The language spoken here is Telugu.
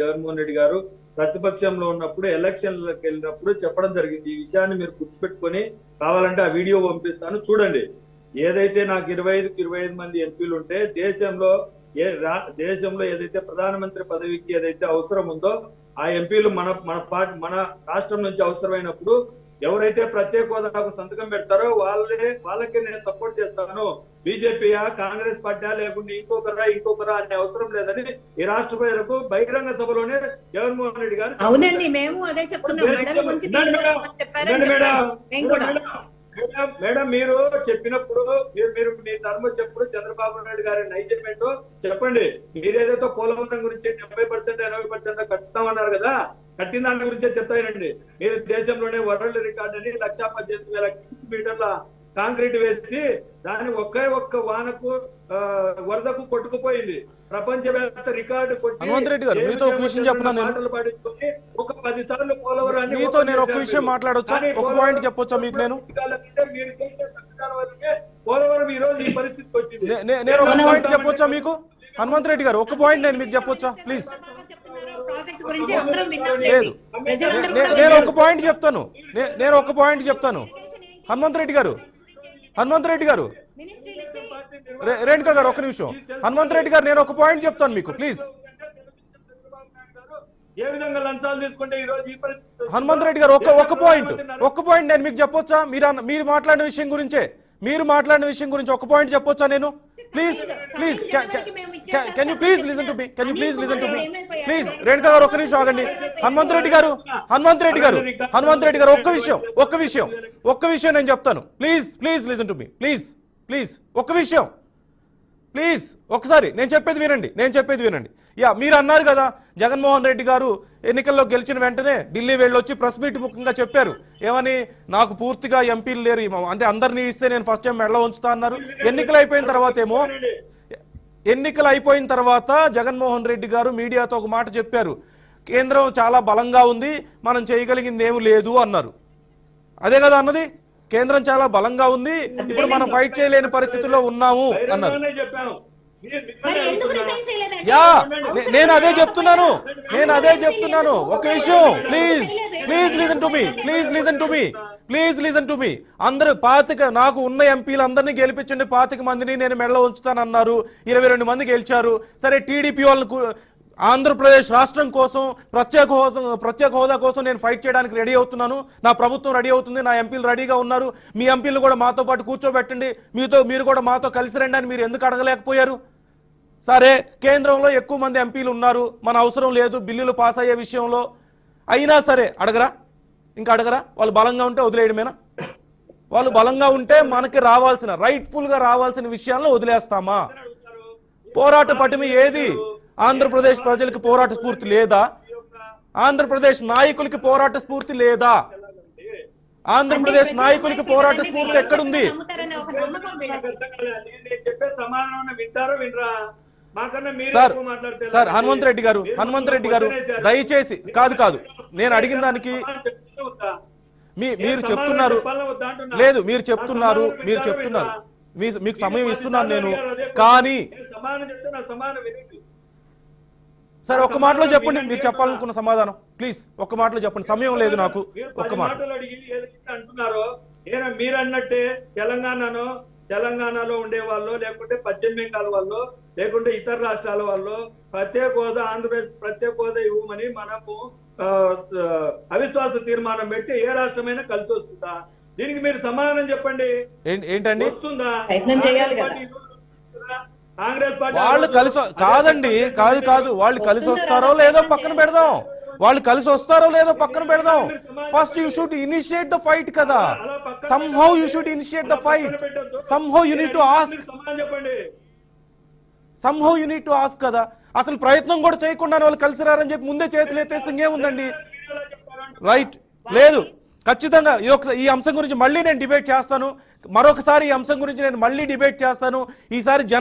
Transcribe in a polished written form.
జగన్మోహన్ రెడ్డి గారు ప్రతిపక్షంలో ఉన్నప్పుడు ఎలక్షన్లకు వెళ్ళినప్పుడు చెప్పడం జరిగింది. ఈ విషయాన్ని మీరు గుర్తుపెట్టుకొని కావాలంటే ఆ వీడియో పంపిస్తాను, చూడండి. ఏదైతే నాకు 25 మంది ఎంపీలు ఉంటే దేశంలో ఏదైతే ప్రధానమంత్రి పదవికి ఏదైతే అవసరం ఉందో ఆ ఎంపీలు మన రాష్ట్రం నుంచి అవసరమైనప్పుడు ఎవరైతే ప్రత్యేక హోదాకు సంతకం పెడతారో వాళ్ళకే నేను సపోర్ట్ చేస్తాను. బీజేపీయా, కాంగ్రెస్ పార్టీ లేకుండా ఇంకొకరా అనే అవసరం లేదని ఈ రాష్ట్ర ప్రజలకు బహిరంగ సభలోనే జగన్మోహన్ రెడ్డి గారు. అవునండి, మేము అదే మేడం మీరు చెప్పినప్పుడు మీరు మీ ధర్మ చెప్పుడు చంద్రబాబు నాయుడు గారి నైజం ఏంటో చెప్పండి. మీరేదైతో పోలవరం గురించి 70% 80% కట్టుతామన్నారు కదా, కట్టిన దాని గురించే చెప్తానండి. మీరు దేశంలోనే వరల్డ్ రికార్డ్ అని 1,18,000 మీటర్ల కాంక్రీట్ వేసి దాన్ని ఒక్క వానకు వరదకు కొట్టుకుపోయింది. ప్రపంచవ్యాప్త రికార్డు మాటలు పాడించుకొని ఒక 10 సార్లు పోలవరాన్ని నేను ఒక విషయం మాట్లాడొచ్చా? ఒక పాయింట్ చెప్పొచ్చా మీకు? నేను మీరు చేసే సంవిధానం వల్లనే పోలవరం ఈ రోజు ఈ పరిస్థితికి వచ్చింది. నేను ఒక పాయింట్ చెప్పొచ్చా మీకు? హనుమంత్ రెడ్డి గారు, ఒక పాయింట్ నేను మీకు చెప్పొచ్చా ప్లీజ్? లేదు, నేను ఒక పాయింట్ చెప్తాను. హనుమంత్ రెడ్డి గారు రేణుకా గారు ఒక్క నిమిషం. హనుమంత్ రెడ్డి గారు, నేను ఒక పాయింట్ చెప్తాను మీకు ప్లీజ్. హనుమంత్ రెడ్డి గారు ఒక్క పాయింట్ నేను మీకు చెప్పొచ్చా? మీరు మాట్లాడిన విషయం గురించి ఒక పాయింట్ చెప్పొచ్చా నేను? Please can you please listen to me please. Renuka గారు ఒక్క నిమిషం ఆగండి. హనుమంత్ రెడ్డి గారు ఒక్క విషయం నేను చెప్తాను. Please listen to me please ఒక్క విషయం ప్లీజ్. ఒకసారి నేను చెప్పేది వినండి. మీరు అన్నారు కదా, జగన్మోహన్ రెడ్డి గారు ఎన్నికల్లో గెలిచిన వెంటనే ఢిల్లీ వెళ్ళొచ్చి ప్రెస్ మీట్ ముఖ్యంగా చెప్పారు. ఏమని? నాకు పూర్తిగా ఎంపీలు లేరు, అంటే అందరినీ ఇస్తే నేను ఫస్ట్ టైం మెడలో ఉంచుతా అన్నారు. ఎన్నికలు అయిపోయిన తర్వాత జగన్మోహన్ రెడ్డి గారు మీడియాతో ఒక మాట చెప్పారు, కేంద్రం చాలా బలంగా ఉంది, మనం చేయగలిగింది ఏమీ లేదు అన్నారు. అదే కదా అన్నది? కేంద్రం చాలా బలంగా ఉంది, ఇప్పుడు మనం ఫైట్ చేయలేని పరిస్థితుల్లో ఉన్నాము అన్నారు. నేను అదే చెప్తున్నాను. ఒక విషయం ప్లీజ్ లిసన్ టు మీ. అందరూ నాకు ఉన్న ఎంపీలు అందరినీ గెలిపించండి, 25 మందిని నేను మెడలో ఉంచుతానన్నారు. 22 మంది గెలిచారు. సరే, టీడీపీ వాళ్ళకు ఆంధ్రప్రదేశ్ రాష్ట్రం కోసం ప్రత్యేక హోదా కోసం నేను ఫైట్ చేయడానికి రెడీ అవుతున్నాను. నా ప్రభుత్వం రెడీ అవుతుంది, నా ఎంపీలు రెడీగా ఉన్నారు. మీ ఎంపీలు కూడా మాతో పాటు కూర్చోబెట్టండి, మీరు కూడా మాతో కలిసి రండి అని మీరు ఎందుకు అడగలేకపోయారు? సరే, కేంద్రంలో ఎక్కువ మంది ఎంపీలు ఉన్నారు, మన అవసరం లేదు బిల్లులు పాస్ అయ్యే విషయంలో. అయినా సరే అడగరా? వాళ్ళు బలంగా ఉంటే వదిలేయడమేనా? వాళ్ళు బలంగా ఉంటే మనకి రైట్ఫుల్ గా రావాల్సిన విషయాలను వదిలేస్తామా? పోరాట పటిమ ఏది? ఆంధ్రప్రదేశ్ ప్రజలకు పోరాట స్ఫూర్తి లేదా? ఆంధ్రప్రదేశ్ నాయకులకి పోరాట స్ఫూర్తి లేదా? ఆంధ్రప్రదేశ్ నాయకులకి పోరాట స్ఫూర్తి ఎక్కడుంది? సార్ హనుమంత్ రెడ్డి గారు దయచేసి కాదు నేను అడిగిన దానికి మీరు చెప్తున్నారు. లేదు, మీరు చెప్తున్నారు మీకు సమయం ఇస్తున్నాను నేను. కానీ సరే, ఒక్క మాటలో చెప్పండి మీరు చెప్పాలనుకున్న సమాధానం ప్లీజ్. ఒక్క మాటలో చెప్పండి, సమయం లేదు నాకు. ఒక్క మాట అంటున్నారో మీరు అన్నట్టే తెలంగాణలో ఉండే వాళ్ళు, లేకుంటే పశ్చిమ బెంగాల్ వాళ్ళు, లేకుంటే ఇతర రాష్ట్రాల వాళ్ళు ప్రత్యేక హోదా, ఆంధ్రప్రదేశ్ ప్రత్యేక హోదా ఇవ్వమని మనము అవిశ్వాస తీర్మానం పెడితే ఏ రాష్ట్రమైనా కలిసి వస్తుందా? దీనికి మీరు సమాధానం చెప్పండి. ఏంటండి వస్తుందా? వాళ్ళు కలిసి కాదు వాళ్ళు కలిసి వస్తారో లేదో పక్కన పెడదాం. First you should initiate the fight కదా. somehow you should initiate the fight. somehow you need to ask కదా. అసలు ప్రయత్నం కూడా చేయకుండా వాళ్ళు కలిసి రారని చెప్పి ముందే చేతులు ఎత్తేస్తే ఇంకేముందండి? రైట్, లేదు, ఖచ్చితంగా ఈ అంశం గురించి మళ్ళీ నేను డిబేట్ చేస్తాను. మరొకసారి ఈ అంశం గురించి నేను మళ్ళీ డిబేట్ చేస్తాను. ఈసారి